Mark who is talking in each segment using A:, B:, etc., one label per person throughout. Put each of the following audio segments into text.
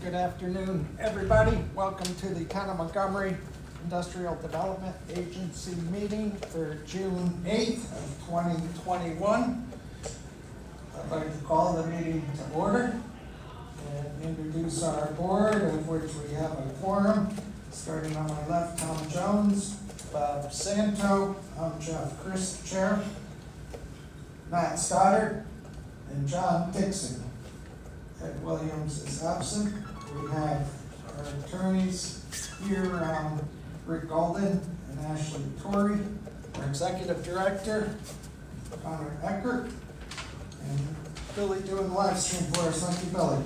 A: Good afternoon, everybody. Welcome to the Town of Montgomery Industrial Development Agency meeting for June 8th of 2021. I'd like to call the meeting to order and introduce our board, of which we have a quorum. Starting on my left, Tom Jones, Bob Santo, I'm Jeff Christ, Chair, Matt Stoddard, and John Dixon. Ed Williams is absent. We have our attorneys here, Rick Golden and Ashley Torrey, our executive director, Connor Eckert, and Billy doing the live stream for us. Thank you, Billy.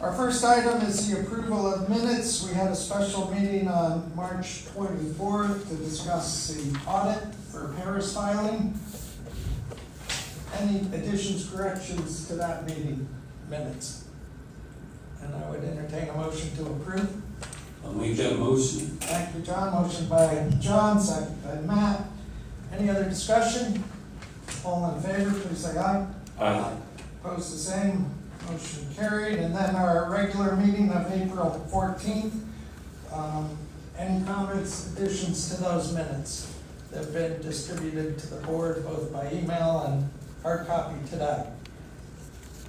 A: Our first item is the approval of minutes. We had a special meeting on March 24th to discuss the audit for Harris filing. Any additions, corrections to that meeting minutes? And I would entertain a motion to approve.
B: I'll make that motion.
A: Thank you, John. Motion by John, second by Matt. Any other discussion? All in favor, please say aye.
B: Aye.
A: Opposed, the same. Motion carried. And then our regular meeting of April 14th. Any comments, additions to those minutes? They've been distributed to the board both by email and hard copy today.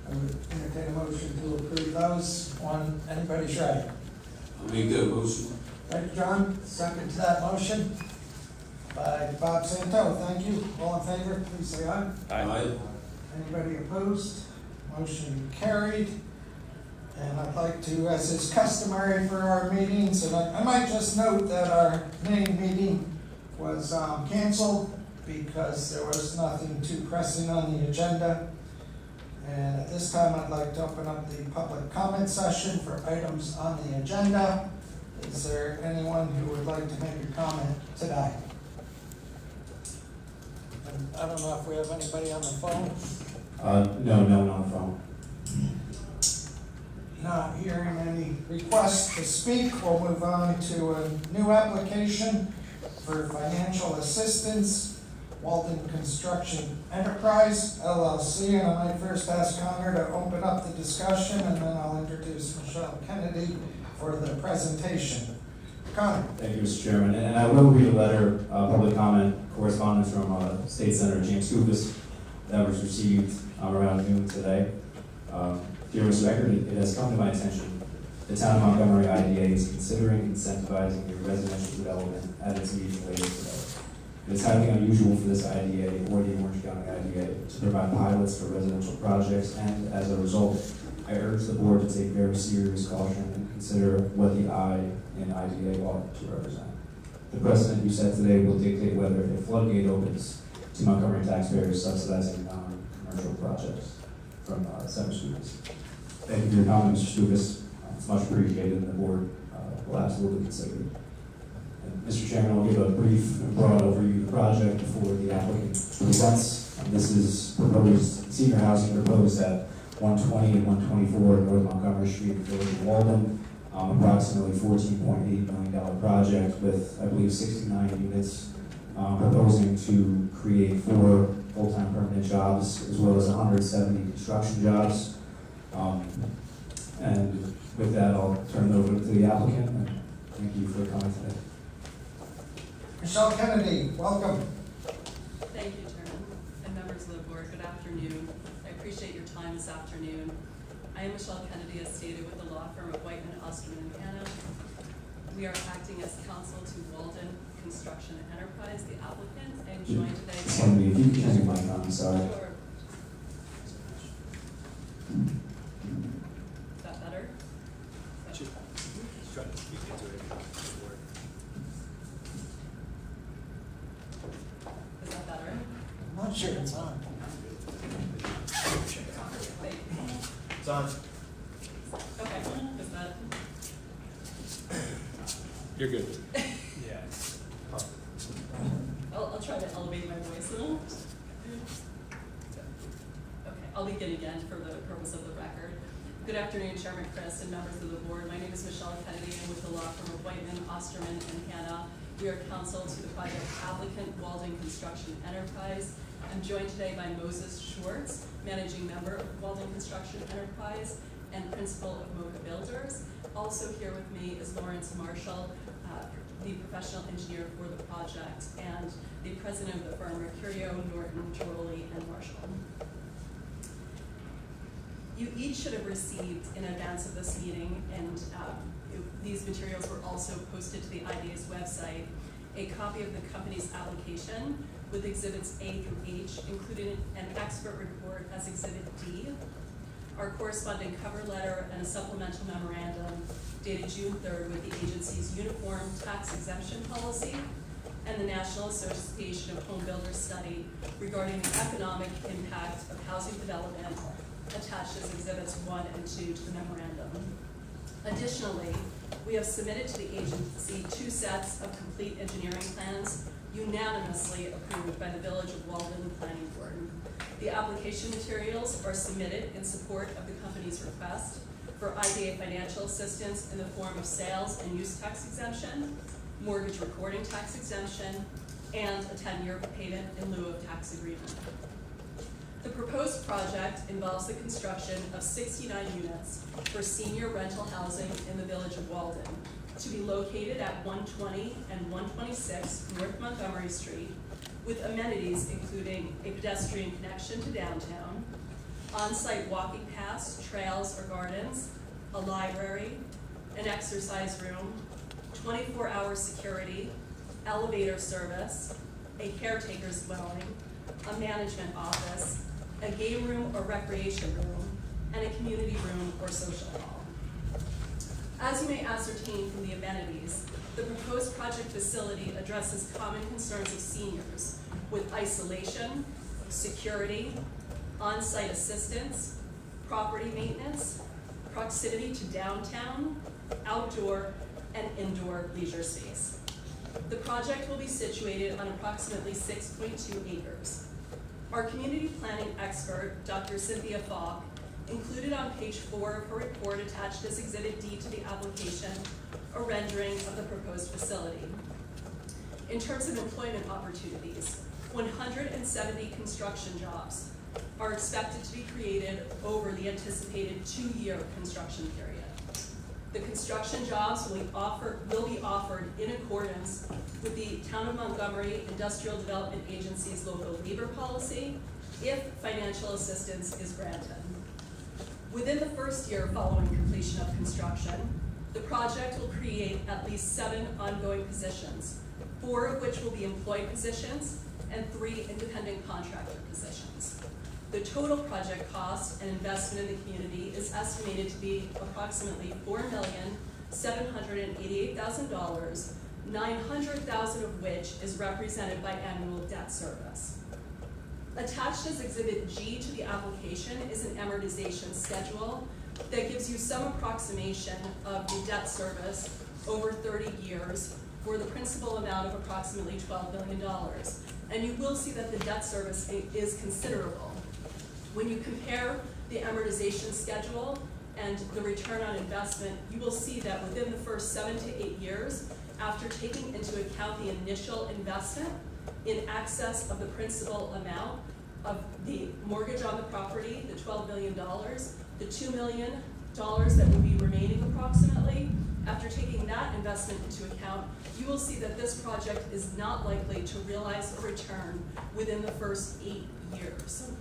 A: I would entertain a motion to approve those. One, anybody shy?
B: I'll make that motion.
A: Thank you, John. Second to that motion by Bob Santo. Thank you. All in favor, please say aye.
B: Aye.
A: Anybody opposed? Motion carried. And I'd like to, as is customary for our meetings, and I might just note that our main meeting was canceled because there was nothing too pressing on the agenda. And at this time, I'd like to open up the public comment session for items on the agenda. Is there anyone who would like to make a comment today? And I don't know if we have anybody on the phone.
C: No one on the phone.
A: Not hearing any requests to speak, we'll move on to a new application for financial assistance. Walden Construction Enterprise, LLC, and I might first ask Connor to open up the discussion, and then I'll introduce Michelle Kennedy for the presentation. Connor.
C: Thank you, Mr. Chairman. And I will read a letter, public comment correspondence from State Senator James Kukas that was received around noon today. Dear Mr. Eckert, it has come to my attention the Town of Montgomery IDA is considering incentivizing your residential development at its meeting later today. It is highly unusual for this IDA or the Orange County IDA to provide pilots for residential projects, and as a result, I urge the board to take very serious caution and consider what the I in IDA ought to represent. The precedent you set today will dictate whether a floodgate opens to Montgomery taxpayers subsidizing non-commercial projects from center students. Thank you for your comment, Mr. Stukas. It's much appreciated, and the board will absolutely consider it. Mr. Chairman, I'll give a brief and broad overview of the project before the applicant presents. This is proposed senior housing proposed at 120 and 124 North Montgomery Street, Village of Walden. Approximately $14.8 million project with, I believe, 69 units. Proposing to create 4 full-time permanent jobs as well as 170 construction jobs. And with that, I'll turn it over to the applicant. And thank you for coming today.
A: Michelle Kennedy, welcome.
D: Thank you, Chairman, and members of the board. Good afternoon. I appreciate your time this afternoon. I am Michelle Kennedy, as stated with the law firm of Whiteman, Osterman, and Hanna. We are acting as counsel to Walden Construction Enterprise, the applicant, and joined today.
C: Excuse me, if you could turn your mic on, I'm sorry.
D: Sure. Is that better?
E: Just trying to speak into it.
D: Is that better?
A: I'm not sure it's on.
D: Thank you.
E: It's on.
D: Okay, is that?
E: You're good.
D: Yeah. I'll try to elevate my voice a little. Okay, I'll begin again for the purpose of the record. Good afternoon, Chairman Chris and members of the board. My name is Michelle Kennedy, and with the law firm of Whiteman, Osterman, and Hanna, we are counsel to the project applicant, Walden Construction Enterprise. I'm joined today by Moses Schwartz, managing member of Walden Construction Enterprise, and principal of Mocha Builders. Also here with me is Lawrence Marshall, the professional engineer for the project, and the president of the firm, Mercurio, Norton, Tiroli, and Marshall. You each should have received in advance of this meeting, and these materials were also posted to the IDA's website, a copy of the company's application with exhibits A through H, including an expert report as exhibit D, our corresponding cover letter and a supplemental memorandum dated June 3rd with the agency's uniform tax exemption policy and the National Association of Home Builders study regarding the economic impact of housing development attached as exhibits 1 and 2 to the memorandum. Additionally, we have submitted to the agency 2 sets of complete engineering plans unanimously approved by the Village of Walden Planning Board. The application materials are submitted in support of the company's request for IDA financial assistance in the form of sales and use tax exemption, mortgage recording tax exemption, and a 10-year payment in lieu of tax agreement. The proposed project involves the construction of 69 units for senior rental housing in the Village of Walden to be located at 120 and 126 North Montgomery Street, with amenities including a pedestrian connection to downtown, on-site walking paths, trails or gardens, a library, an exercise room, 24-hour security, elevator service, a caretaker's dwelling, a management office, a game room or recreation room, and a community room or social hall. As you may ascertain from the amenities, the proposed project facility addresses common concerns of seniors with isolation, security, on-site assistance, property maintenance, proximity to downtown, outdoor, and indoor leisure space. The project will be situated on approximately 6.2 acres. Our community planning expert, Dr. Cynthia Falk, included on page 4 of her report attached as Exhibit D to the application a rendering of the proposed facility. In terms of employment opportunities, 170 construction jobs are expected to be created over the anticipated 2-year construction period. The construction jobs will be offered in accordance with the Town of Montgomery Industrial Development Agency's local labor policy if financial assistance is granted. Within the first year following completion of construction, the project will create at least 7 ongoing positions, 4 of which will be employed positions and 3 independent contractor positions. The total project cost and investment in the community is estimated to be approximately $4,788,000, $900,000 of which is represented by annual debt service. Attached as Exhibit G to the application is an amortization schedule that gives you some approximation of the debt service over 30 years for the principal amount of approximately $12 billion. And you will see that the debt service is considerable. When you compare the amortization schedule and the return on investment, you will see that within the first 7 to 8 years, after taking into account the initial investment in excess of the principal amount of the mortgage on the property, the $12 billion, the $2 million that will be remaining approximately, after taking that investment into account, you will see that this project is not likely to realize a return within the first 8 years.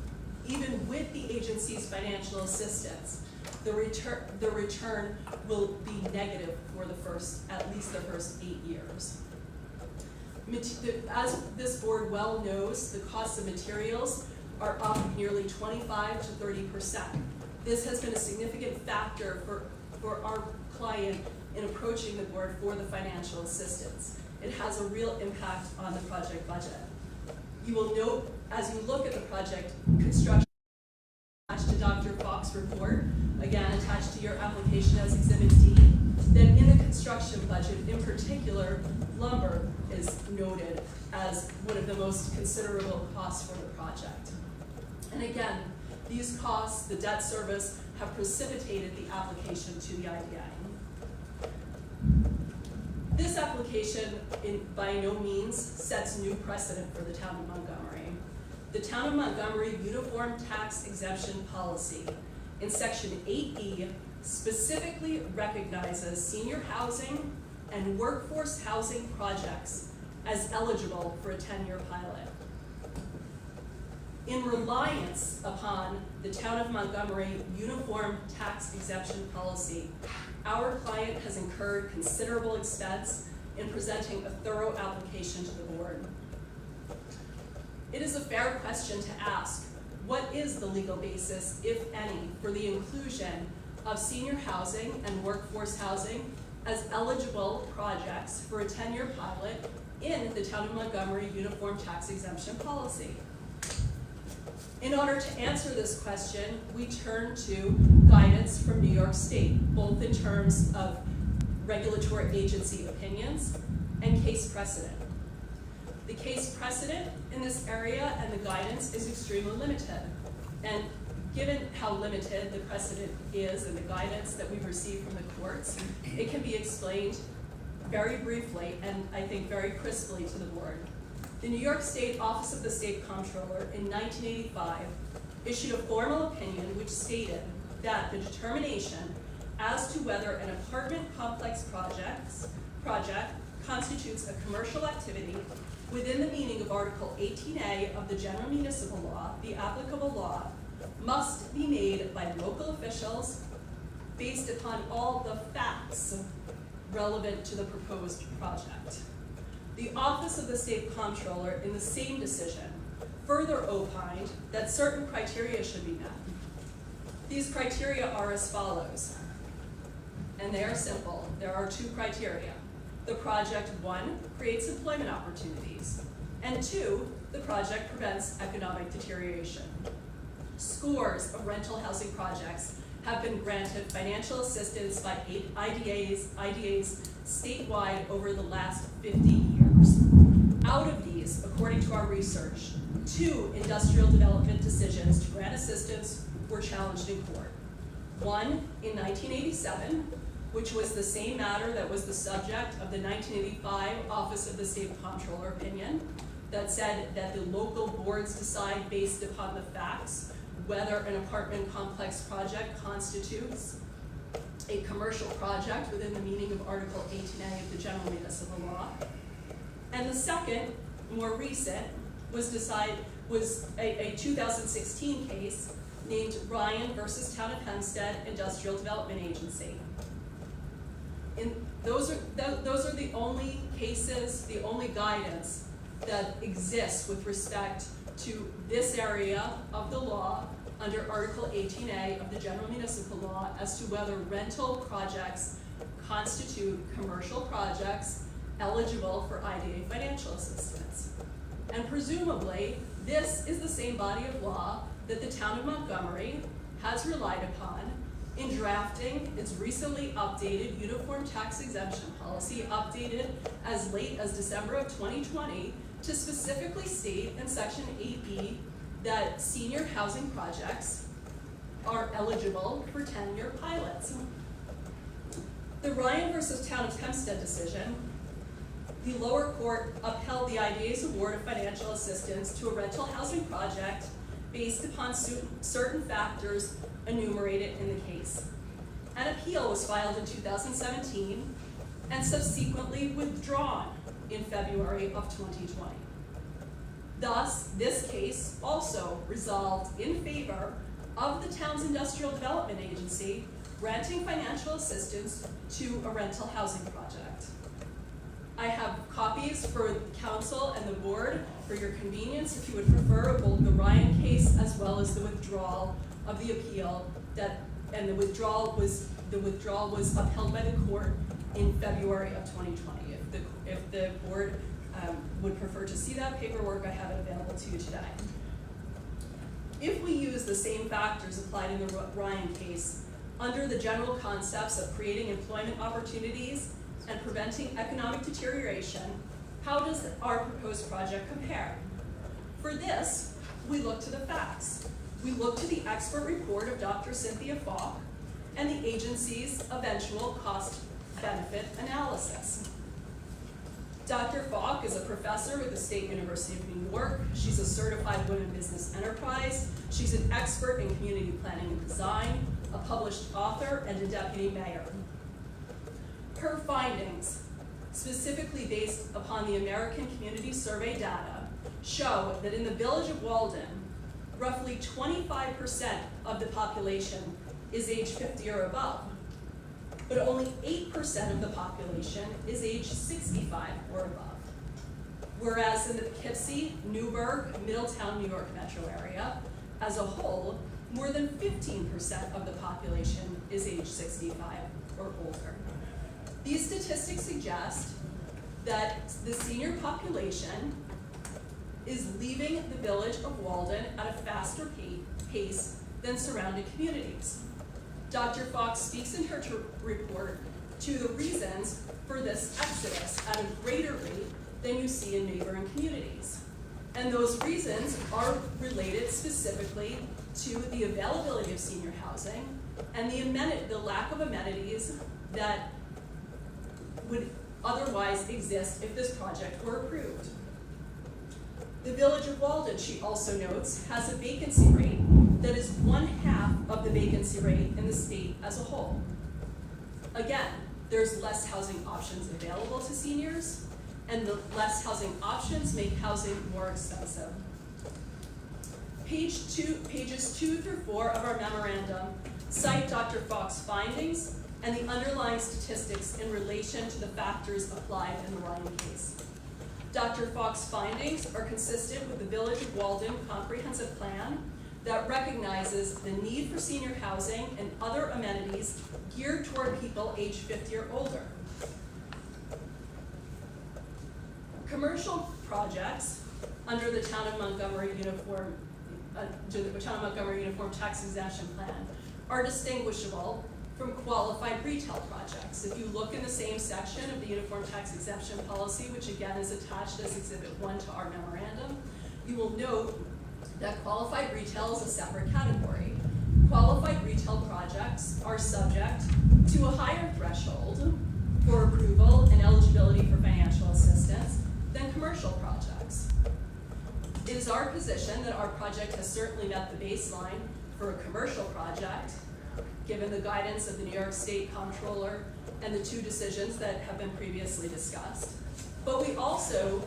D: Even with the agency's financial assistance, the return will be negative for at least the first 8 years. As this board well knows, the cost of materials are up nearly 25 to 30%. This has been a significant factor for our client in approaching the board for the financial assistance. It has a real impact on the project budget. You will note, as you look at the project construction attached to Dr. Falk's report, again attached to your application as Exhibit D, that in the construction budget, in particular, lumber is noted as one of the most considerable costs for the project. And again, these costs, the debt service, have precipitated the application to the IDA. This application by no means sets new precedent for the Town of Montgomery. The Town of Montgomery Uniform Tax Exemption Policy in Section 8E specifically recognizes senior housing and workforce housing projects as eligible for a 10-year pilot. In reliance upon the Town of Montgomery Uniform Tax Exemption Policy, our client has incurred considerable expense in presenting a thorough application to the board. It is a fair question to ask, what is the legal basis, if any, for the inclusion of senior housing and workforce housing as eligible projects for a 10-year pilot in the Town of Montgomery Uniform Tax Exemption Policy? In order to answer this question, we turn to guidance from New York State, both in terms of regulatory agency opinions and case precedent. The case precedent in this area and the guidance is extremely limited. And given how limited the precedent is and the guidance that we've received from the courts, it can be explained very briefly and I think very crisply to the board. The New York State Office of the State Comptroller in 1985 issued a formal opinion which stated that the determination as to whether an apartment complex project constitutes a commercial activity within the meaning of Article 18A of the General Municipal Law, the applicable law, must be made by local officials based upon all the facts relevant to the proposed project. The Office of the State Comptroller, in the same decision, further opined that certain criteria should be met. These criteria are as follows, and they are simple. There are two criteria. The project, 1, creates employment opportunities, and 2, the project prevents economic deterioration. Scores of rental housing projects have been granted financial assistance by IDAs statewide over the last 50 years. Out of these, according to our research, 2 industrial development decisions to grant assistance were challenged in court. One in 1987, which was the same matter that was the subject of the 1985 Office of the State Comptroller opinion that said that the local boards decide based upon the facts whether an apartment complex project constitutes a commercial project within the meaning of Article 18A of the General Municipal Law. And the second, more recent, was a 2016 case named Ryan versus Town of Hempstead Industrial Development Agency. Those are the only cases, the only guidance that exists with respect to this area of the law under Article 18A of the General Municipal Law as to whether rental projects constitute commercial projects eligible for IDA financial assistance. And presumably, this is the same body of law that the Town of Montgomery has relied upon in drafting its recently updated Uniform Tax Exemption Policy, updated as late as December of 2020, to specifically state in Section 8B that senior housing projects are eligible for 10-year pilots. The Ryan versus Town of Hempstead decision, the lower court upheld the IDA's award of financial assistance to a rental housing project based upon certain factors enumerated in the case. An appeal was filed in 2017 and subsequently withdrawn in February of 2020. Thus, this case also resolved in favor of the town's industrial development agency granting financial assistance to a rental housing project. I have copies for council and the board for your convenience if you would prefer both the Ryan case as well as the withdrawal of the appeal and the withdrawal was upheld by the court in February of 2020. If the board would prefer to see that paperwork, I have it available to you today. If we use the same factors applied in the Ryan case under the general concepts of creating employment opportunities and preventing economic deterioration, how does our proposed project compare? For this, we look to the facts. We look to the expert report of Dr. Cynthia Falk and the agency's eventual cost-benefit analysis. Dr. Falk is a professor with the State University of New York. She's a certified women business enterprise. She's an expert in community planning and design, a published author, and a deputy mayor. Her findings, specifically based upon the American Community Survey data, show that in the village of Walden, roughly 25% of the population is age 50 or above, but only 8% of the population is age 65 or above. Whereas in the Poughkeepsie, Newburgh, Middletown, New York metro area, as a whole, more than 15% of the population is age 65 or older. These statistics suggest that the senior population is leaving the village of Walden at a faster pace than surrounding communities. Dr. Fox speaks in her report to the reasons for this exodus at a greater rate than you see in neighboring communities. And those reasons are related specifically to the availability of senior housing and the lack of amenities that would otherwise exist if this project were approved. The village of Walden, she also notes, has a vacancy rate that is 1/2 of the vacancy rate in the state as a whole. Again, there's less housing options available to seniors, and the less housing options make housing more expensive. Pages 2 through 4 of our memorandum cite Dr. Fox's findings and the underlying statistics in relation to the factors applied in the Ryan case. Dr. Fox's findings are consistent with the Village of Walden comprehensive plan that recognizes the need for senior housing and other amenities geared toward people age 50 or older. Commercial projects under the Town of Montgomery Uniform Tax Exemption Plan are distinguishable from qualified retail projects. If you look in the same section of the Uniform Tax Exemption Policy, which again is attached as Exhibit 1 to our memorandum, you will note that qualified retail is a separate category. Qualified retail projects are subject to a higher threshold for approval and eligibility for financial assistance than commercial projects. It is our position that our project has certainly met the baseline for a commercial project, given the guidance of the New York State Comptroller and the 2 decisions that have been previously discussed. But we also,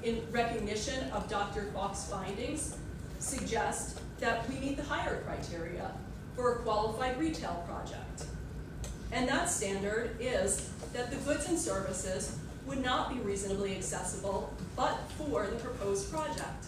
D: in recognition of Dr. Fox's findings, suggest that we meet the higher criteria for a qualified retail project. And that standard is that the goods and services would not be reasonably accessible but for the proposed project.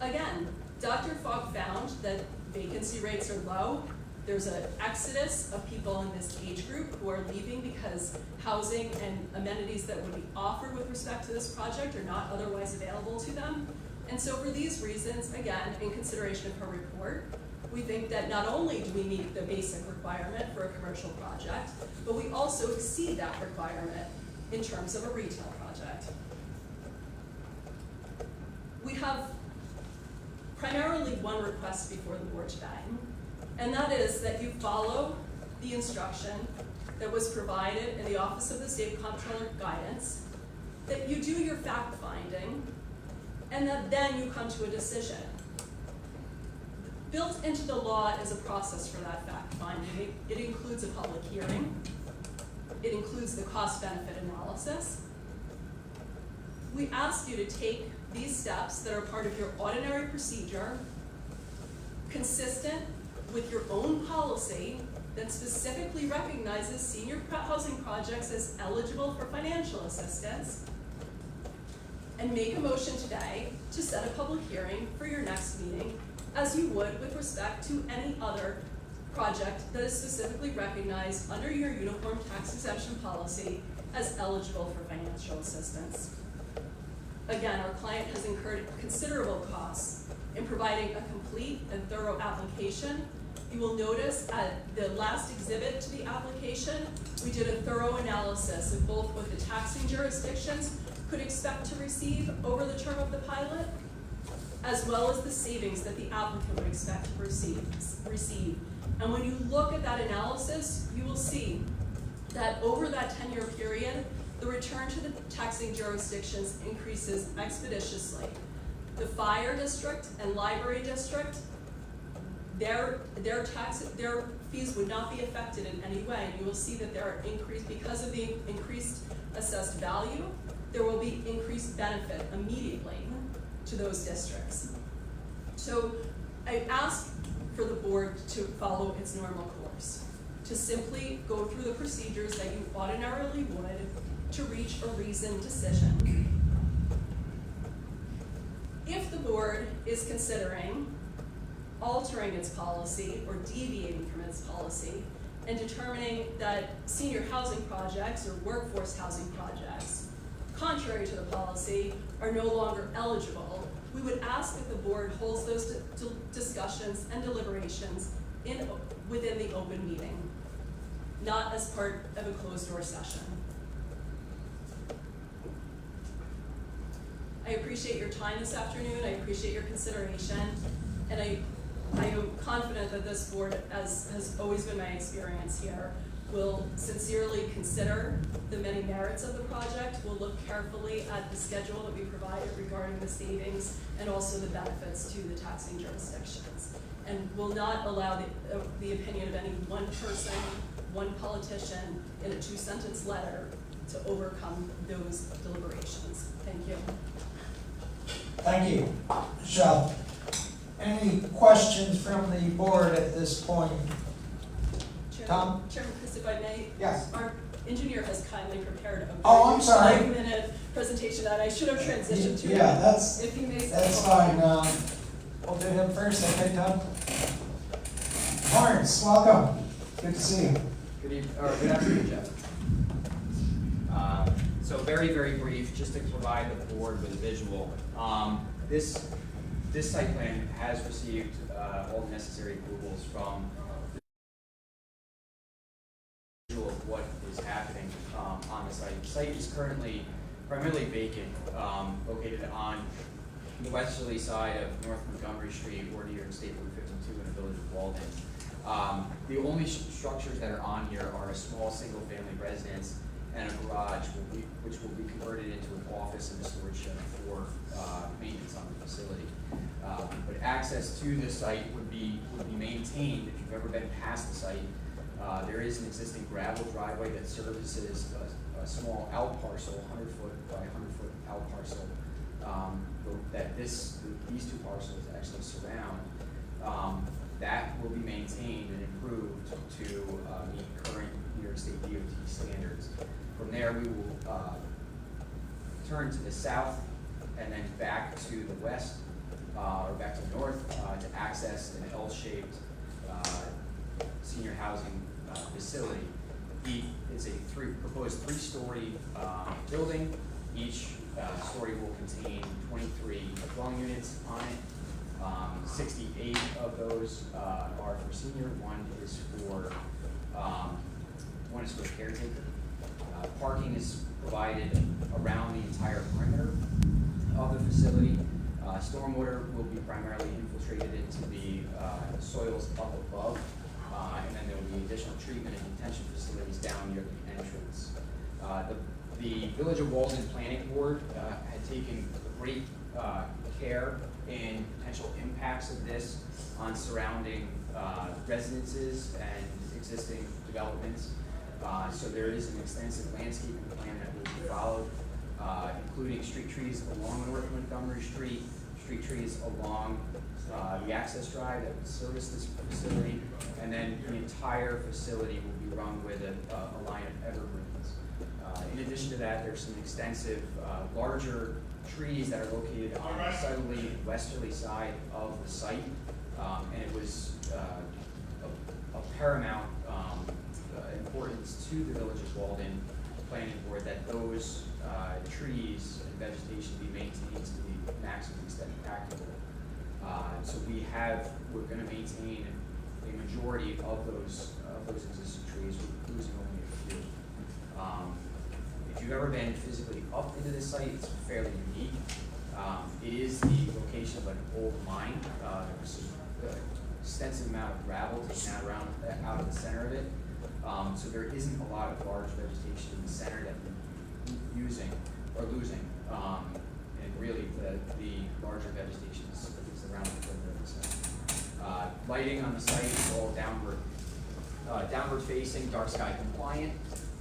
D: Again, Dr. Fox found that vacancy rates are low. There's an exodus of people in this age group who are leaving because housing and amenities that would be offered with respect to this project are not otherwise available to them. And so for these reasons, again, in consideration of her report, we think that not only do we meet the basic requirement for a commercial project, but we also exceed that requirement in terms of a retail project. We have primarily one request before the board today, and that is that you follow the instruction that was provided in the Office of the State Comptroller guidance, that you do your fact finding, and that then you come to a decision. Built into the law is a process for that fact finding. It includes a public hearing. It includes the cost-benefit analysis. We ask you to take these steps that are part of your ordinary procedure, consistent with your own policy that specifically recognizes senior housing projects as eligible for financial assistance, and make a motion today to set a public hearing for your next meeting, as you would with respect to any other project that is specifically recognized under your Uniform Tax Exemption Policy as eligible for financial assistance. Again, our client has incurred considerable costs in providing a complete and thorough application. You will notice at the last exhibit to the application, we did a thorough analysis of both what the taxing jurisdictions could expect to receive over the term of the pilot, as well as the savings that the applicant would expect to receive. And when you look at that analysis, you will see that over that 10-year period, the return to the taxing jurisdictions increases expeditiously. The fire district and library district, their fees would not be affected in any way. You will see that there are increased, because of the increased assessed value, there will be increased benefit immediately to those districts. So I ask for the board to follow its normal course, to simply go through the procedures that you ordinarily would to reach a reasoned decision. If the board is considering altering its policy or deviating from its policy and determining that senior housing projects or workforce housing projects, contrary to the policy, are no longer eligible, we would ask that the board holds those discussions and deliberations within the open meeting, not as part of a closed-door session. I appreciate your time this afternoon. I appreciate your consideration, and I am confident that this board, as has always been my experience here, will sincerely consider the many merits of the project, will look carefully at the schedule that we provided regarding the savings and also the benefits to the taxing jurisdictions, and will not allow the opinion of any one person, one politician in a 2-sentence letter to overcome those deliberations. Thank you.
A: Thank you, Michelle. Any questions from the board at this point? Tom?
D: Chairman Chris, if I may?
A: Yes.
D: Our engineer has kindly prepared a
A: Oh, I'm sorry.
D: 5-minute presentation that I should have transitioned to.
A: Yeah, that's
D: if he makes
A: fine. We'll do him first, okay, Tom? Lawrence, welcome. Good to see you.
F: Good afternoon, Jeff. So very, very brief, just to provide the board with a visual. This site plan has received all the necessary approvals from the visual of what is happening on the site. The site is currently primarily vacant, located on the westerly side of North Montgomery Street or near State Route 52 in the village of Walden. The only structures that are on here are a small single-family residence and a garage, which will be converted into an office and a storage shed for maintenance on the facility. But access to the site would be maintained. If you've ever been past the site, there is an existing gravel driveway that services a small out parcel, 100-foot by 100-foot out parcel, that these two parcels actually surround. That will be maintained and improved to meet current New York State DOT standards. From there, we will turn to the south and then back to the west, or back to the north, to access an L-shaped senior housing facility. It's a proposed three-story building. Each story will contain 23 dwelling units on it. 68 of those are for senior. One is for caretaker. Parking is provided around the entire perimeter of the facility. Stormwater will be primarily infiltrated into the soils up above, and then there will be additional treatment and detention facilities down near the entrance. The Village of Walden Planning Board had taken great care in potential impacts of this on surrounding residences and existing developments. So there is an extensive landscaping plan that will be followed, including street trees along North Montgomery Street, street trees along the access drive that would service this facility, and then the entire facility will be run with a line of evergreens. In addition to that, there's some extensive larger trees that are located on the southerly and westerly side of the site, and it was a paramount importance to the Village of Walden Planning Board that those trees and vegetation be maintained to the maximum extent practical. So we're going to maintain a majority of those existing trees, we're losing only a few. If you've ever been physically up into this site, it's fairly unique. It is the location of an old mine. There's an extensive amount of gravel taken out of the center of it. So there isn't a lot of large vegetation in the center that using or losing. And really, the larger vegetation is around the perimeter. So, lighting on the site is all downward facing, dark sky compliant,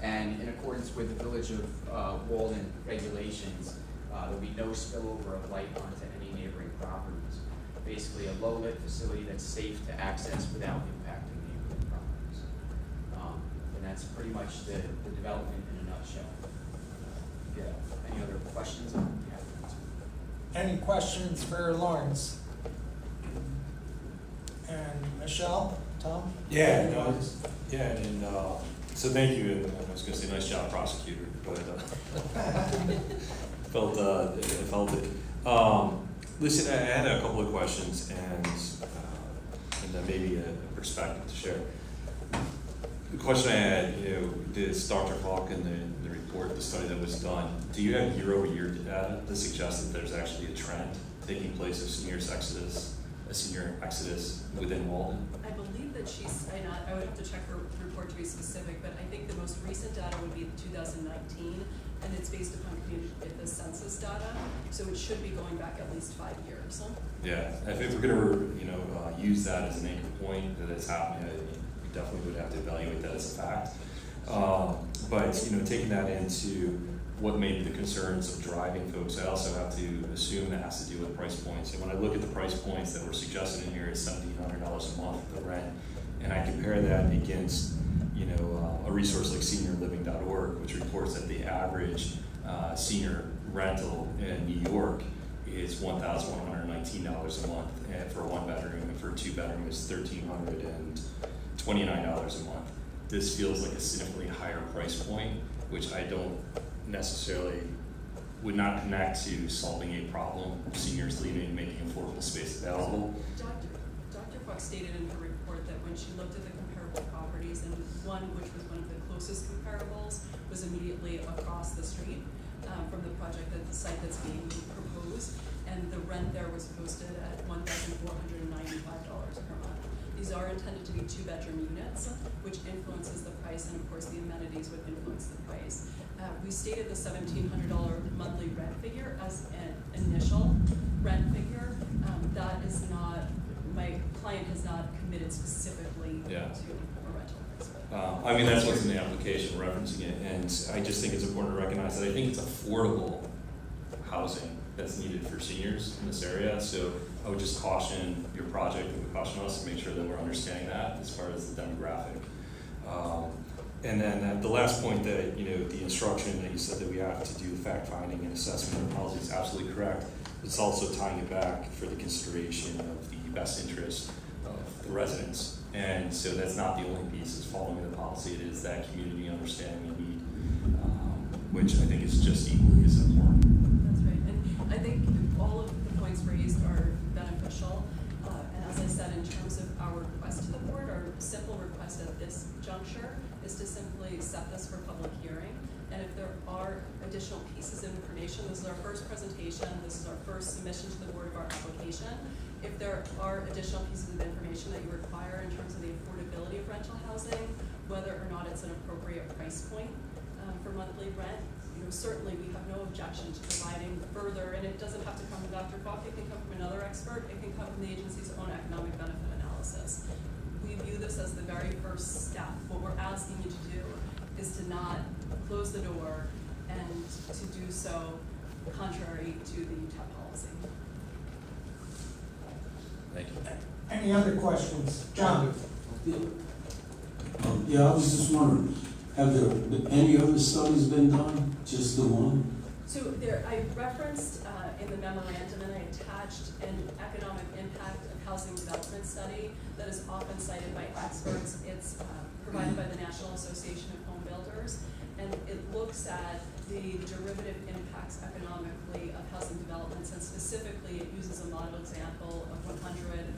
F: and in accordance with the Village of Walden regulations, there'll be no spillover of light onto any neighboring properties. Basically, a low lit facility that's safe to access without impacting neighboring properties. And that's pretty much the development in a nutshell. If you have any other questions, I'm happy to answer.
A: Any questions for Lawrence? And Michelle, Tom?
E: Yeah, no, and so thank you, and I was gonna say nice job, prosecutor, but felt it. Listen, I had a couple of questions and maybe a perspective to share. The question I had, this Dr. Falk in the report, the study that was done, do you have year-over-year data to suggest that there's actually a trend taking place of senior exodus within Walden?
D: I believe that I would have to check her report to be specific, but I think the most recent data would be 2019, and it's based upon the census data, so it should be going back at least 5 years.
E: Yeah, if we're gonna use that as an anchor point that it's happening, we definitely would have to evaluate that as a fact. But taking that into what may be the concerns of driving folks, I also have to assume that has to do with price points. And when I look at the price points that were suggested in here, it's $1,700 a month for the rent, and I compare that against a resource like seniorliving.org, which reports that the average senior rental in New York is $1,119 a month, and for a 1-bedroom, and for a 2-bedroom is $1,329 a month. This feels like a significantly higher price point, which I don't necessarily would not connect to solving a problem, seniors leaving, making affordable space available.
D: Dr. Fox stated in her report that when she looked at the comparable properties, and one which was one of the closest comparables was immediately across the street from the project, at the site that's being proposed, and the rent there was posted at $1,495 per month. These are intended to be 2-bedroom units, which influences the price, and of course the amenities would influence the price. We stated the $1,700 monthly rent figure as an initial rent figure. That is not, my client has not committed specifically to a rental price.
E: That's what's in the application, referencing it, and I just think it's important to recognize that I think it's affordable housing that's needed for seniors in this area. So I would just caution your project and caution us to make sure that we're understanding that as far as the demographic. And then the last point that, the instruction that you said that we have to do fact finding and assessment of the policy is absolutely correct. It's also tying it back for the consideration of the best interest of the residents. And so that's not the only piece, is following the policy. It is that community understanding and need, which I think is just equally as important.
D: That's right, and I think all of the points raised are beneficial. And as I said, in terms of our request to the board, our simple request at this juncture is to simply set this for public hearing. And if there are additional pieces of information, this is our first presentation, this is our first submission to the board of our application. If there are additional pieces of information that you require in terms of the affordability of rental housing, whether or not it's an appropriate price point for monthly rent, certainly we have no objection to providing further, and it doesn't have to come from Dr. Falk, it can come from another expert, it can come from the agency's own economic benefit analysis. We view this as the very first step. What we're asking you to do is to not close the door and to do so contrary to the Utah policy.
E: Thank you.
A: Any other questions? John?
G: Yeah, I was just wondering, have there any other studies been done? Just the one?
D: So I referenced in the memorandum, and I attached an economic impact of housing development study that is often cited by experts. It's provided by the National Association of Home Builders, and it looks at the derivative impacts economically of housing developments, and specifically it uses a model example of 100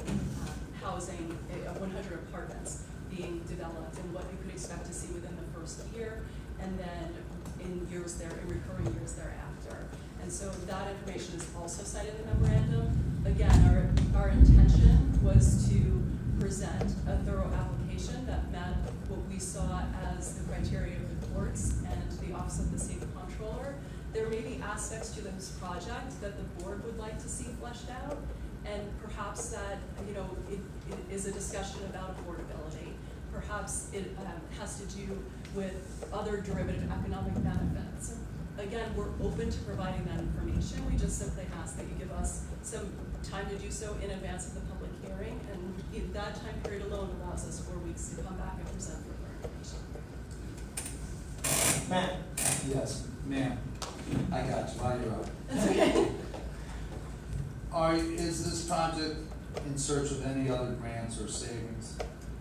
D: apartments being developed and what you could expect to see within the first year, and then in recurring years thereafter. And so that information is also cited in the memorandum. Again, our intention was to present a thorough application that met what we saw as the criteria of the reports and the Office of the State Comptroller. There may be aspects to this project that the board would like to see fleshed out, and perhaps that, it is a discussion about affordability. Perhaps it has to do with other derivative economic benefits. Again, we're open to providing that information. We just simply ask that you give us some time to do so in advance of the public hearing, and if that time period alone allows us 4 weeks to come back and present further information.
A: Matt?
H: Yes, ma'am, I got you, while you're up.
D: That's okay.
H: Is this project in search of any other grants or savings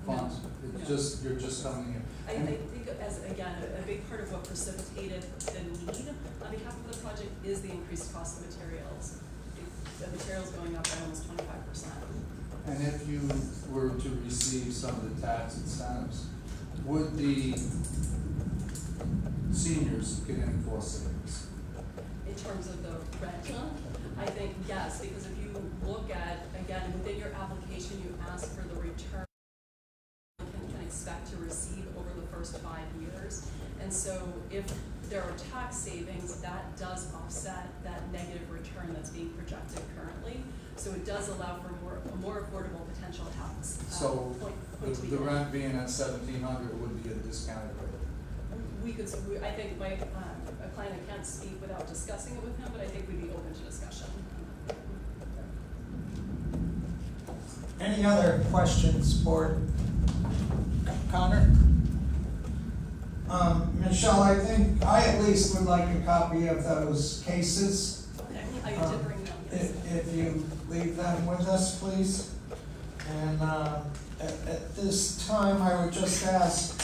H: funds?
D: No.
H: You're just coming in?
D: I think as, again, a big part of what precipitated the need on behalf of the project is the increased cost of materials. The materials going up by almost 25%.
H: And if you were to receive some of the tax incentives, would the seniors get any cost savings?
D: In terms of the rent, I think yes, because if you look at, again, within your application, you ask for the return can expect to receive over the first 5 years. And so if there are tax savings, that does offset that negative return that's being projected currently. So it does allow for a more affordable potential house.
H: So
D: point to be
H: the
D: made.
H: rent being at 1,700 would be a discounted rate?
D: I think a client, I can't speak without discussing it with him, but I think we'd be open to discussion.
A: Any other questions, board? Connor? Michelle, I think I at least would like a copy of those cases.
D: Okay, I did bring them. Yes.
A: If you leave them with us, please. And at this time, I would just ask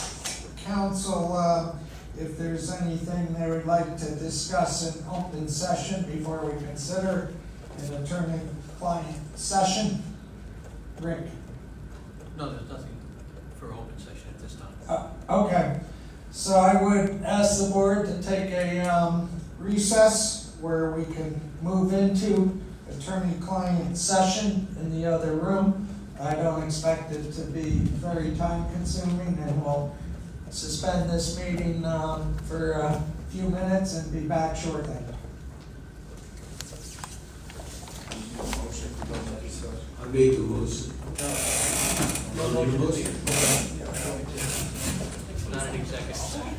A: council if there's anything they would like to discuss in open session before we consider an attorney-client session. Rick?
I: No, there's nothing for open session at this time.
A: Okay, so I would ask the board to take a recess where we can move into attorney-client session in the other room. I don't expect it to be very time-consuming, and we'll suspend this meeting for a few minutes and be back shortly.
G: I made the motion.
I: Not an executive session.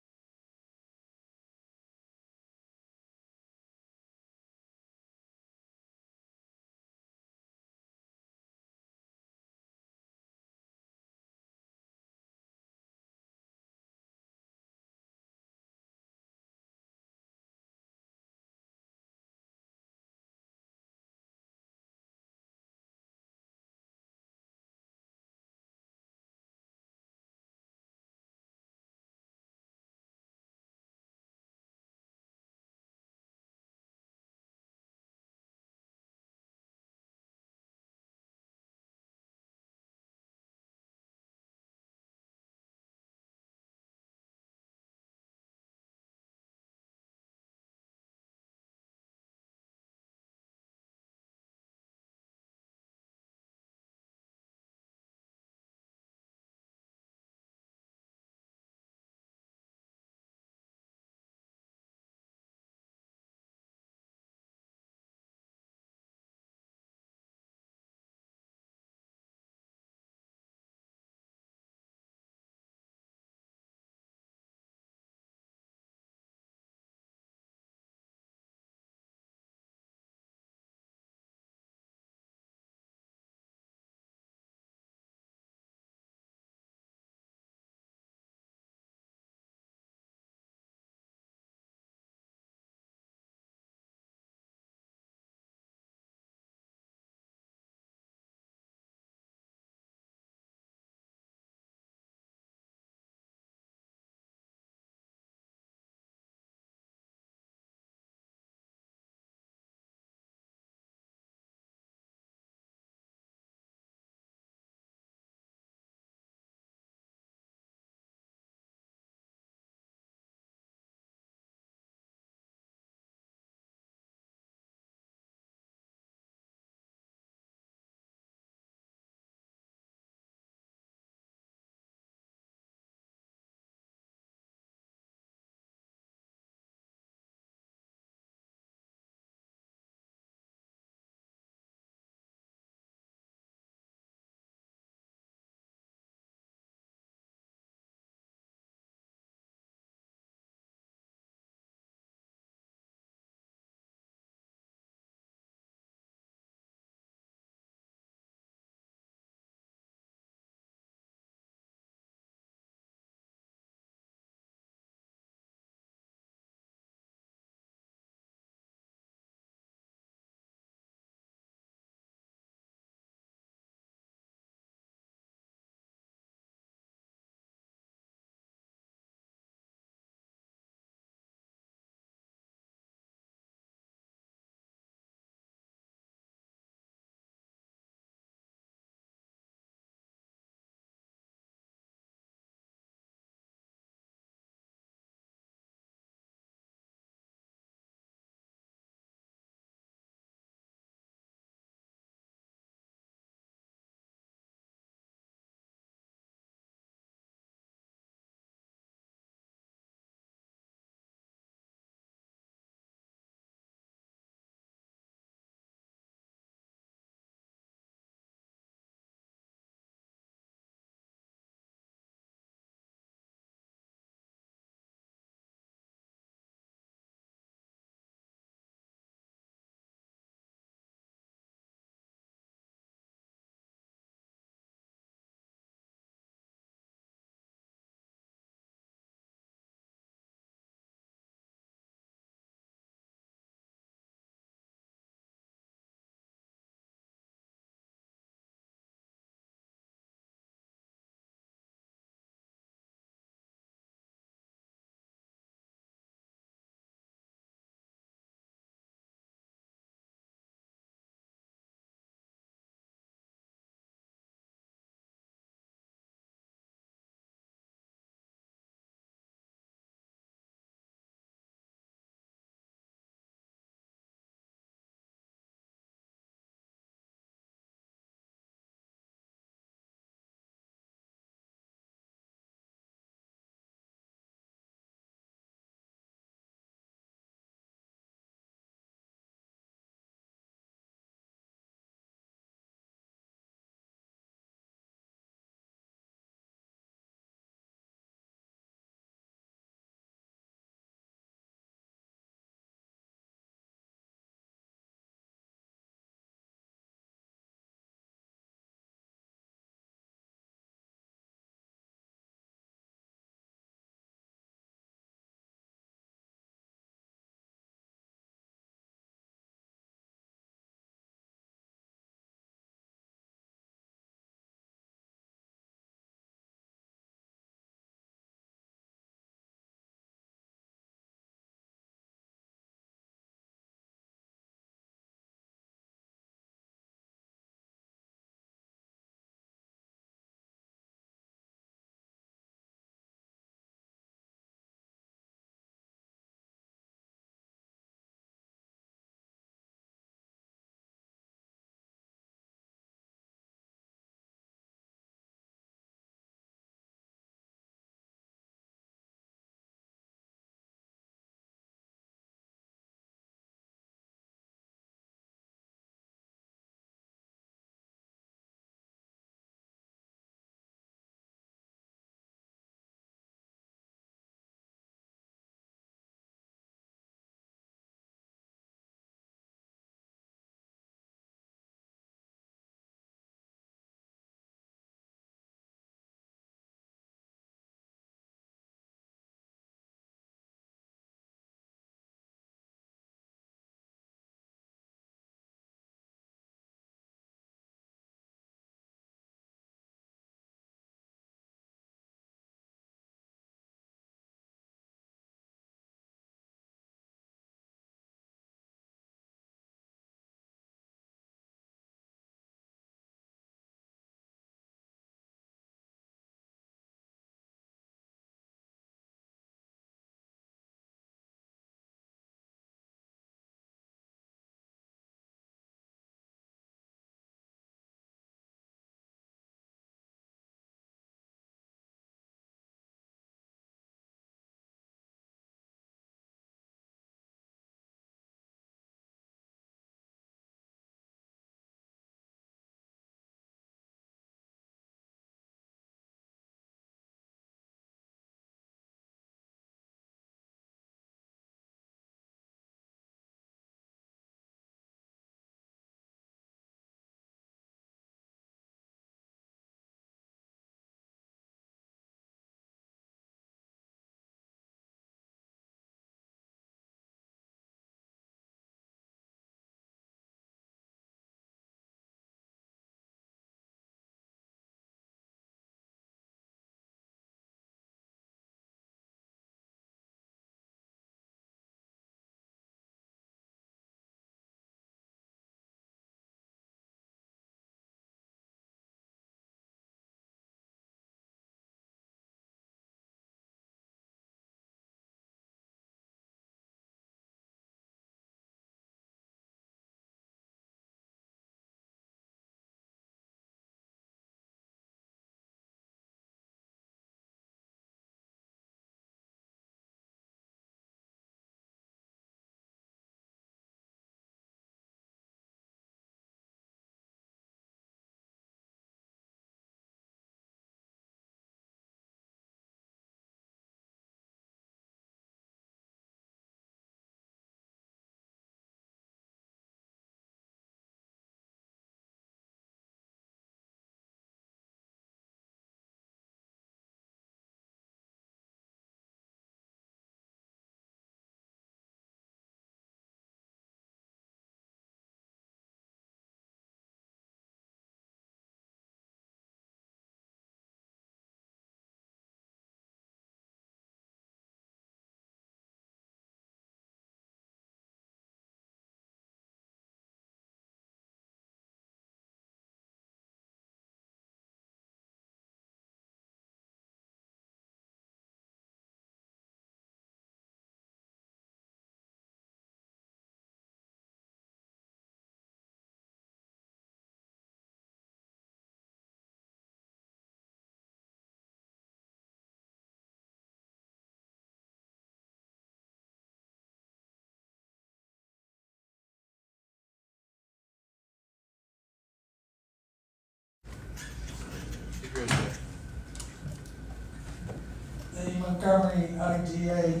A: Montgomery IDA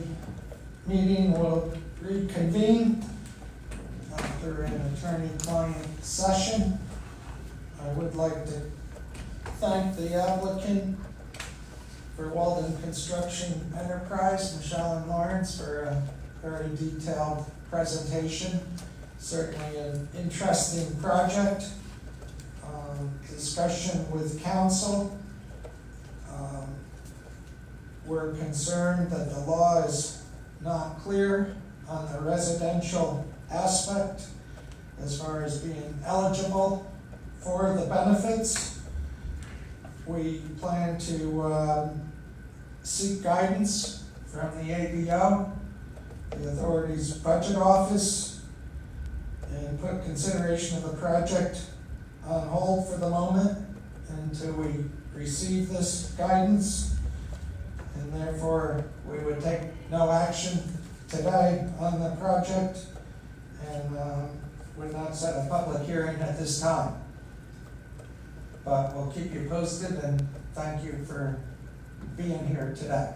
A: meeting will reconvene after an attorney-client session. I would like to thank the applicant for Walden Construction Enterprise, Michelle and Lawrence, for a very detailed presentation. Certainly an interesting project. Discussion with council. We're concerned that the law is not clear on the residential aspect as far as being eligible for the benefits. We plan to seek guidance from the ABO, the authority's budget office, and put consideration of the project on hold for the moment until we receive this guidance. And therefore, we would take no action today on the project and would not set a public hearing at this time. But we'll keep you posted, and thank you for being here today.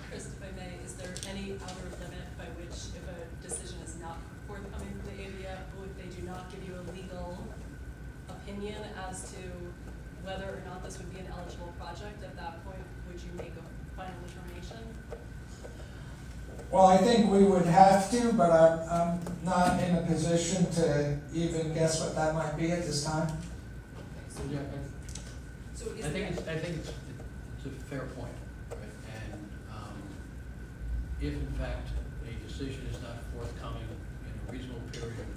D: Chris, if I may, is there any outer limit by which, if a decision is not forthcoming from the ABF, or if they do not give you a legal opinion as to whether or not this would be an eligible project, at that point, would you make a final determination?
A: Well, I think we would have to, but I'm not in a position to even guess what that might be at this time.
I: So, yeah,
D: So is
I: I think
D: there,
I: it's a fair point, right? And, if in fact a decision is not forthcoming in a reasonable period,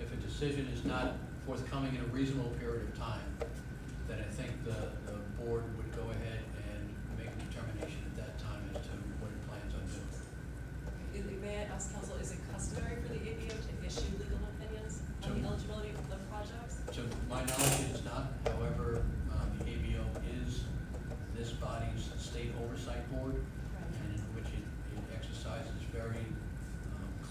I: if a decision is not forthcoming in a reasonable period of time, then I think the board would go ahead and make a determination at that time as to what it plans on doing.
D: may I ask counsel, is it customary for the ABO to issue legal opinions on the eligibility of projects?
I: To my knowledge, it's not. However, the ABO is this body's state oversight board, and in which it exercises very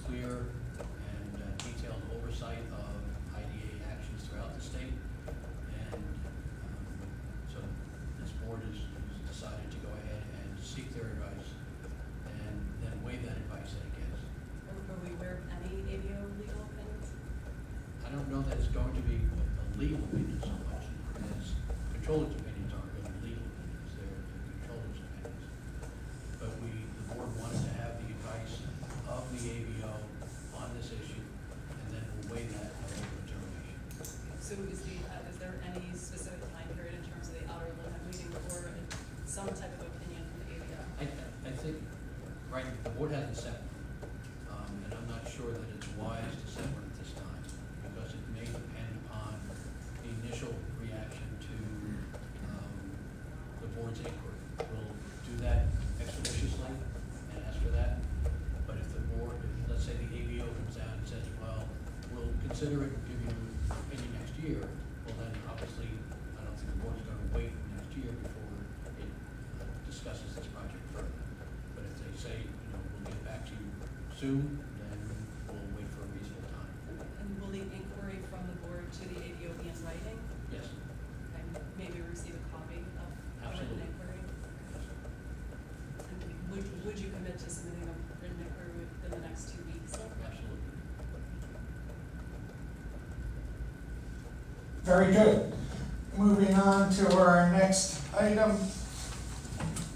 I: clear and detailed oversight of IDA actions throughout the state. And so this board has decided to go ahead and seek their advice and then weigh that advice against.
D: Are we aware of any ABO legal opinions?
I: I don't know that it's going to be a legal opinion so much as controller's opinions aren't really legal opinions, they're controller's opinions. But the board wants to have the advice of the ABO on this issue, and then we'll weigh that and make a determination.
D: So is there any specific time period in terms of the outer limit waiting for some type of opinion from the ABO?
I: I think, right, the board hasn't set one, and I'm not sure that it's wise to set one at this time, because it may depend upon the initial reaction to the board's inquiry. We'll do that expeditiously and ask for that, but if the board, let's say the ABO comes out and says, well, we'll consider it and give you an opinion next year, well then obviously, I don't think the board's gonna wait next year before it discusses this project further. But if they say, we'll get back to you soon, then we'll wait for a reasonable time.
D: And will the inquiry from the board to the ABO be in writing?
I: Yes.
D: And maybe receive a copy of a written
I: Absolutely.
D: inquiry? And would you commit to submitting a written inquiry within the next 2 weeks?
I: Absolutely.
A: Very good. Moving on to our next item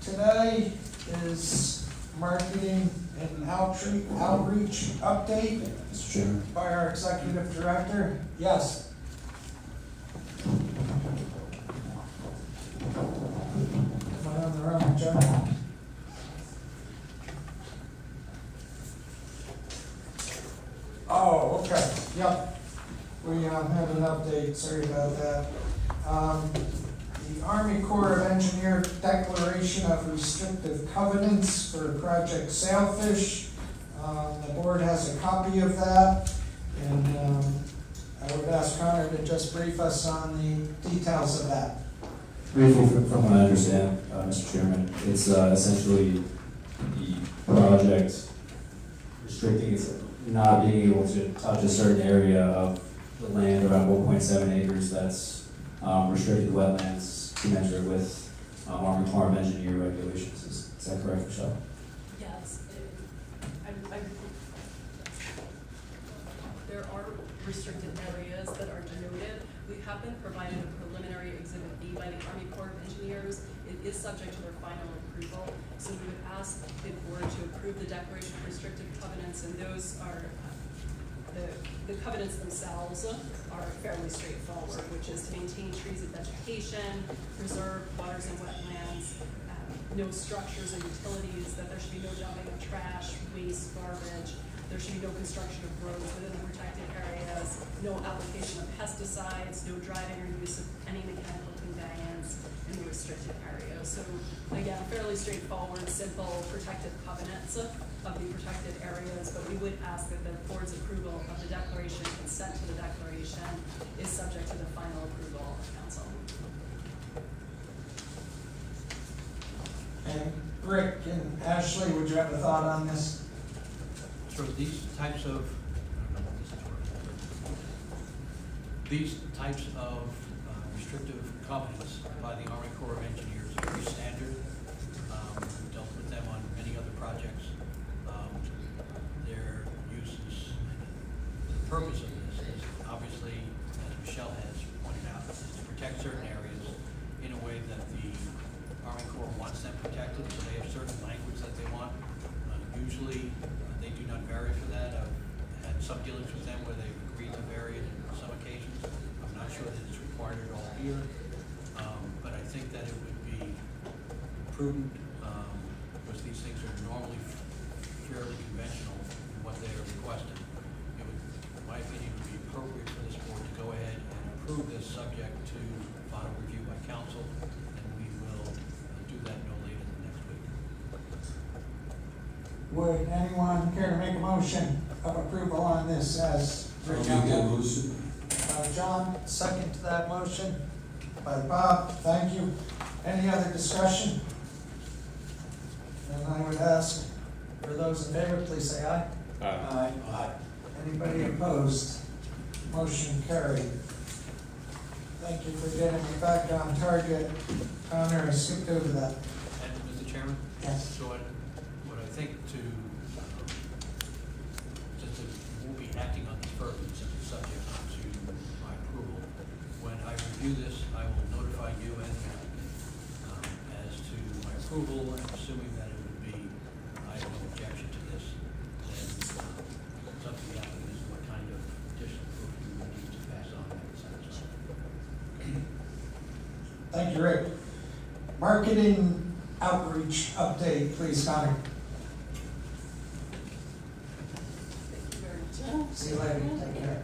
A: today is marketing and outreach update
C: Mr. Chairman.
A: by our executive director. Yes. Am I on the wrong agenda? Oh, okay, yep. We had an update, sorry about that. The Army Corps of Engineers declaration of restrictive covenants for Project Sailfish. The board has a copy of that, and I would ask Connor to just brief us on the details of that.
C: Briefly, from what I understand, Mr. Chairman, it's essentially the project restricting its not being able to touch a certain area of the land, around 1.7 acres, that's restricted wetlands commensurate with Army Corps of Engineer regulations. Is that correct, Michelle?
D: Yes, there are restricted areas that are denoted. We have been provided a preliminary Exhibit B by the Army Corps of Engineers. It is subject to their final approval, so we would ask the board to approve the declaration of restricted covenants, and those are, the covenants themselves are fairly straightforward, which is to maintain trees and vegetation, preserve waters and wetlands, no structures or utilities, that there should be no dumping of trash, waste, garbage, there should be no construction of roads within the protected areas, no application of pesticides, no driving or use of any mechanical conveyance in the restricted areas. So again, fairly straightforward, simple protective covenants of the protected areas, but we would ask that the board's approval of the declaration, consent to the declaration, is subject to the final approval of council.
A: And Rick and Ashley, would you have a thought on this?
I: So these types of, restrictive covenants by the Army Corps of Engineers are very standard. We've dealt with them on many other projects. Their uses, the purpose of this is obviously, as Michelle has pointed out, is to protect certain areas in a way that the Army Corps wants them protected, so they have certain language that they want. Usually, they do not vary for that. I've had some dealings with them where they've agreed to vary it on some occasions. I'm not sure that it's required at all here, but I think that it would be prudent, because these things are normally fairly conventional in what they are requesting. It would, in my opinion, would be appropriate for this board to go ahead and approve this subject to final review by council, and we will do that no later than next week.
A: Would anyone care to make a motion of approval on this as
G: I'll
A: Rick
G: make that
A: outlined?
G: motion.
A: John, second to that motion by Bob, thank you. Any other discussion? And I would ask, for those in favor, please say aye.
E: Aye.
A: Aye. Anybody opposed? Motion carried. Thank you for getting me back on target. Connor, I skipped over that.
I: And Mr. Chairman?
A: Yes.
I: So what I think since it won't be acting on this purpose, since it's subject to my approval, when I review this, I will notify you and the applicant as to my approval, and assuming that it would be, I have no objection to this, then it's up to the applicant as to what kind of additional proof you would need to pass on that would satisfy.
A: Thank you, Rick. Marketing outreach update, please, Connor.
D: Thank you very much.
A: See you later, take care.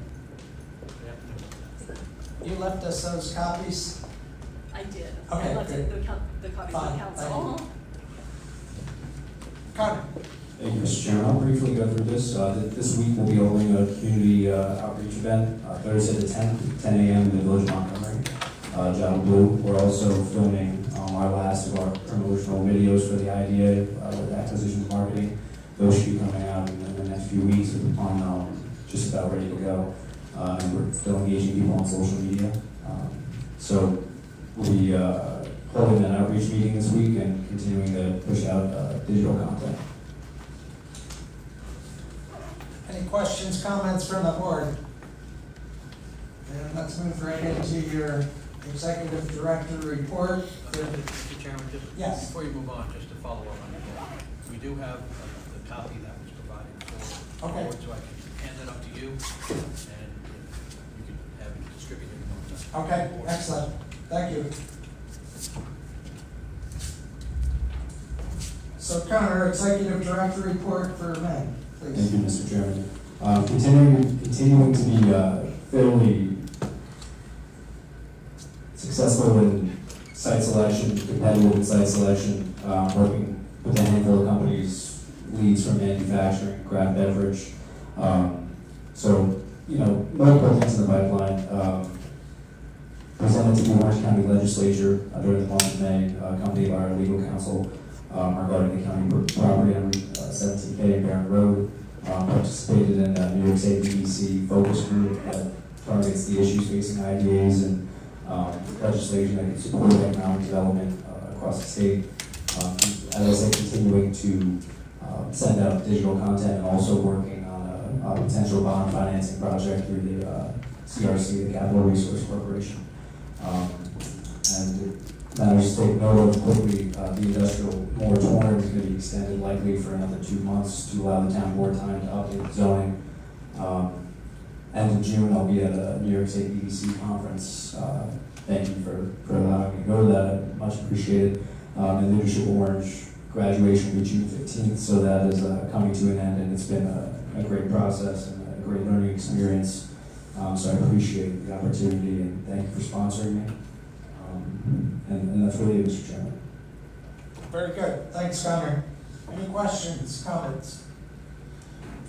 I: Yeah.
A: You left us those copies?
D: I did.
A: Okay,
D: I left
A: good.
D: the copies
A: Fine,
D: of council.
A: thank you. Connor?
C: Thank you, Mr. Chairman. I'll briefly go through this. This week we'll be holding a community outreach event, Thursday the 10th, 10 a.m. in the village of Montgomery, John Blue. We're also filming our last of our promotional videos for the IDA with acquisitions marketing. Those should be coming out in the next few weeks upon just about ready to go. And we're still engaging people on social media. So we'll be holding an outreach meeting this week and continuing to push out digital content.
A: Any questions, comments from the board? And let's move right into your executive director report.
I: Mr. Chairman, just
A: Yes.
I: before you move on, just to follow up on that, we do have the copy that was provided for the
A: Okay.
I: board, so I can hand that up to you, and you can have it distributed among them.
A: Okay, excellent, thank you. So Connor, executive director report for May,
C: Thank
A: please.
C: you, Mr. Chairman. Continuing to be fairly successful in site selection, competitive in site selection, working with a handful of companies, leads from manufacturing, craft beverage. So, multiple things in the pipeline. Presented to the Orange County Legislature during the month of May, accompanied by our legal counsel regarding the county property on 17K and Barron Road. Participated in a New York State DEC focus group that targets the issues facing IDAs and legislation that can support economic development across the state. As I said, continuing to send out digital content and also working on a potential bond financing project through the CRC, the Capital Resource Corporation. And matters to take note of quickly, the industrial moratorium is going to be extended likely for another 2 months to allow the town board time to update the zoning. End of June, I'll be at a New York State EDC conference. Thank you for allowing me to go to that. Much appreciated. And Leadership Orange graduation will be June 15th, so that is coming to an end, and it's been a great process and a great learning experience. So I appreciate the opportunity, and thank you for sponsoring me. And that's really it, Mr. Chairman.
A: Very good. Thanks, Connor. Any questions, comments?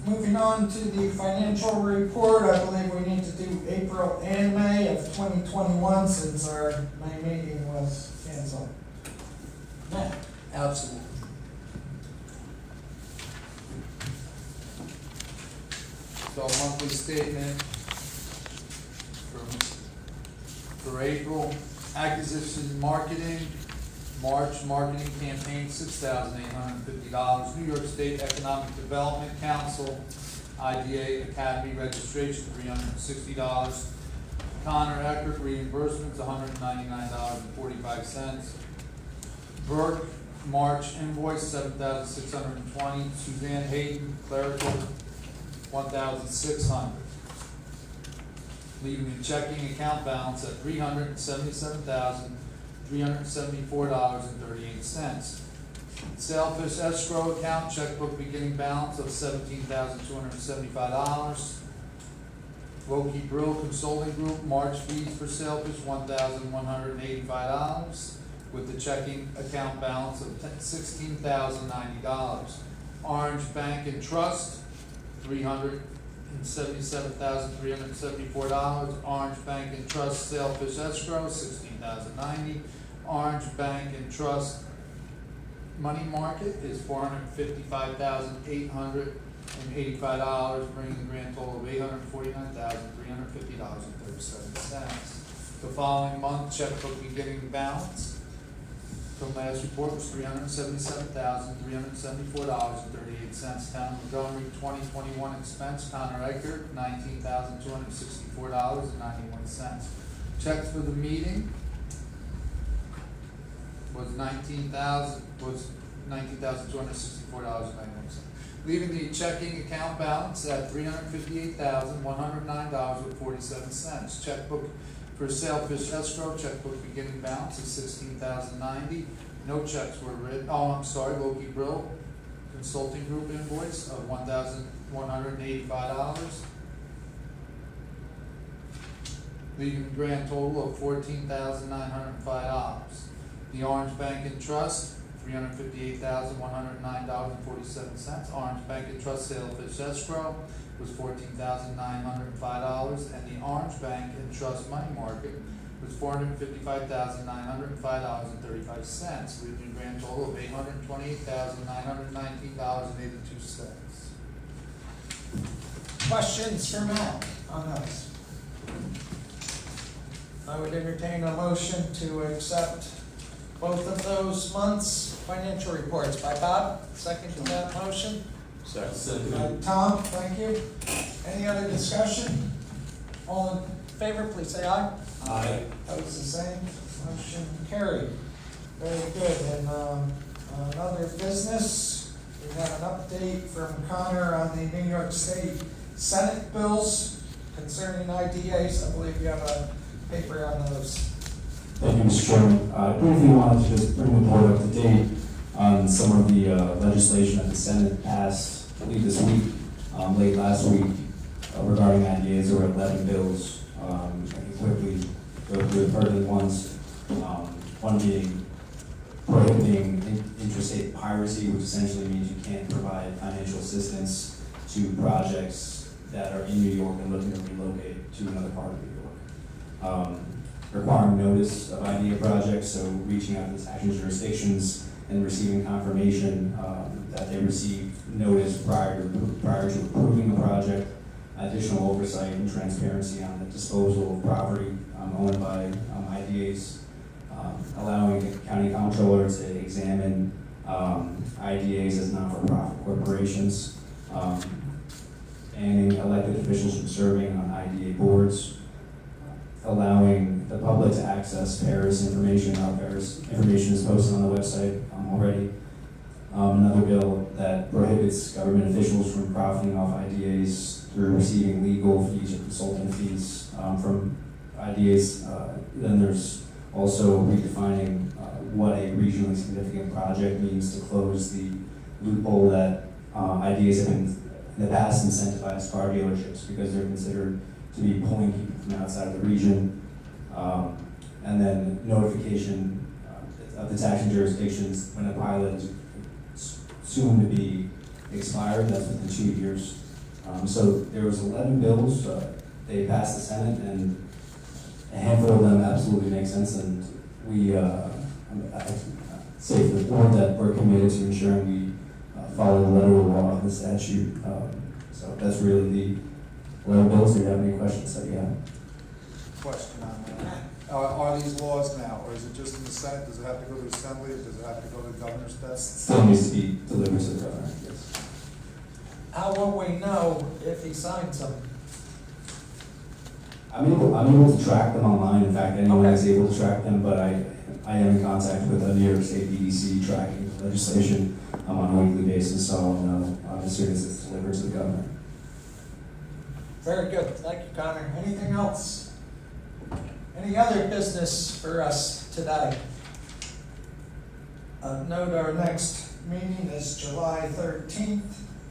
A: Moving on to the financial report, I believe we need to do April and May of 2021 since our May meeting was canceled. Matt?
H: Absolutely. So monthly statement for April, acquisition marketing, March marketing campaign, $6,850. New York State Economic Development Council, IDA Academy registration, $360. Connor Eckert reimbursements, $199.45. Burke, March invoice, $7,620. Suzanne Hayden, clerical, $1,600. Leaving the checking account balance at $377,374.38. Sailfish escrow account, checkbook beginning balance of $17,275. Loki Brill Consulting Group, March fees for Sailfish, $1,185, with the checking account balance of $16,090. Orange Bank and Trust, $377,374. Orange Bank and Trust Sailfish escrow, $16,090. Orange Bank and Trust money market is $455,885, bringing the grand total of $849,350.37. The following month, checkbook beginning balance from last report was $377,374.38. Town of Montgomery 2021 expense, Connor Eckert, $19,264.91. Checks for the meeting was $19,264.91. Leaving the checking account balance at $358,109.47. Checkbook for Sailfish escrow, checkbook beginning balance is $16,090. No checks were written. Oh, I'm sorry, Loki Brill Consulting Group invoice of $1,185. Leaving a grand total of $14,905. The Orange Bank and Trust, $358,109.47. Orange Bank and Trust Sailfish escrow was $14,905, and the Orange Bank and Trust money market was $455,905.35, leaving a grand total of $828,919.82.
A: Questions for Matt on those? I would entertain a motion to accept both of those months' financial reports. By Bob, second to that motion.
B: Second.
A: Tom, thank you. Any other discussion? All in favor, please say aye.
B: Aye.
A: Opposed, the same. Motion carried. Very good. And another business, we have an update from Connor on the New York State Senate bills concerning IDAs. I believe you have a paper on those.
C: Thank you, Mr. Chairman. I briefly wanted to just bring the board up to date on some of the legislation that the Senate passed, I believe this week, late last week, regarding IDAs. There were 11 bills. I can quickly go through the pertinent ones. One being prohibiting interstate piracy, which essentially means you can't provide financial assistance to projects that are in New York and looking to relocate to another part of New York. Requiring notice of IDA projects, so reaching out to the taxing jurisdictions and receiving confirmation that they received notice prior to approving the project. additional oversight and transparency on the disposal of property owned by IDAs, allowing the county comptroller to examine IDAs as not-for-profit corporations, banning elected officials from serving on IDA boards, allowing the public to access Paris information. Paris information is posted on the website already. Another bill that prohibits government officials from profiting off IDAs through receiving legal fees or consulting fees from IDAs. Then there's also redefining what a regionally significant project means to close the loophole that IDAs have been in the past incentivized car dealerships because they're considered to be pulling people from outside of the region. And then notification of the taxing jurisdictions when a pilot is soon to be expired, that's within 2 years. So there was 11 bills, they passed the Senate, and a handful of them absolutely make sense, and we I say for the board that we're committed to ensuring we follow the letter of the law of the statute. So that's really the 11 bills. Do you have any questions that you have?
H: Question on that. Are these laws now, or is it just in the Senate? Does it have to go to the Assembly, or does it have to go to the governor's desk?
C: Still needs to be delivered to the governor, yes.
A: How will we know if he signs them?
C: I'm able to track them online. In fact, anyone
A: Okay.
C: is able to track them, but I am in contact with a New York State BDC tracking legislation on a weekly basis, so I'll know as soon as it's delivered to the governor.
A: Very good, thank you, Connor. Anything else? Any other business for us today? Note our next meeting is July 13th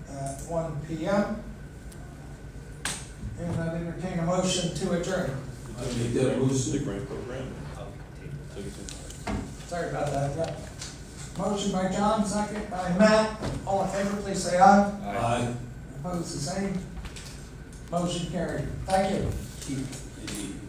A: at 1 p.m. And I'd entertain a motion to adjourn.
B: I make that motion.
E: grant program.
A: Sorry about that, yeah. Motion by John, second by Matt. All in favor, please say aye.
B: Aye.
A: Opposed, the same. Motion carried. Thank you.